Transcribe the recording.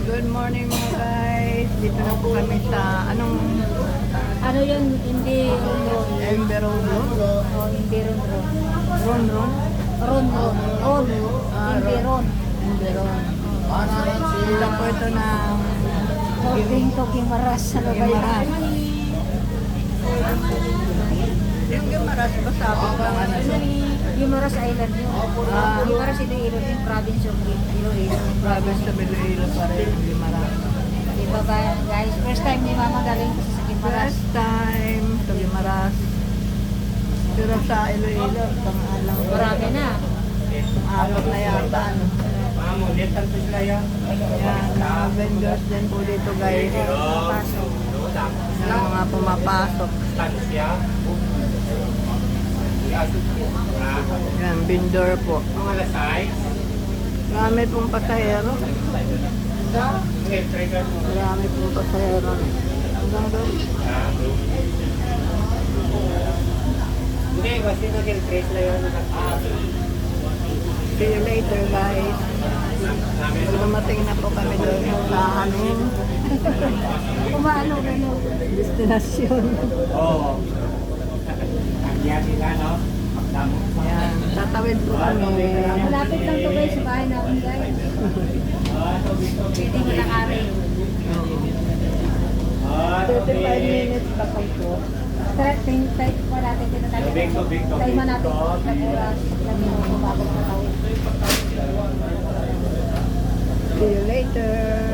Good morning mga guys. Dito na po kami sa Ano yun? Hindi ron-ron. Embero Road. O, hindi ron-ron. Ron. Ron-ron. Ron. Hindi ron. Embero. Dito po ito na Talking maras. Ano ba Gimaras. yun? Yung Gimaras ba sabi ko Gimaras Island yun. Gimaras Iloilo yung province of Iloilo. province sa Iloilo pa rin yung Gimaras. Diba ba guys? First time ni Mama galing kasi sa Gimaras. First time sa Gimaras. Pero sa Iloilo, pang-alang. Marami na. Pang-alang na yata. Yan, mga vendors din po dito guys. Pasok. Yung mga pumapasok. Yan, vendor po. Marami pong pasahero. Marami pong pasahero. Hanggang doon. See you later guys. Dumating na po kami doon sa aming Kumano gano'n. destinasyon. Oo. Kaya sila, no? Yan, tatawid po kami. Malapit lang to guys sa bahay namin guys. Pwede mo nakarin. 35 minutes pa kayo po. Type pa natin dito tayo. Type man natin ilang oras. Ilang minuto bago matawid. See you later.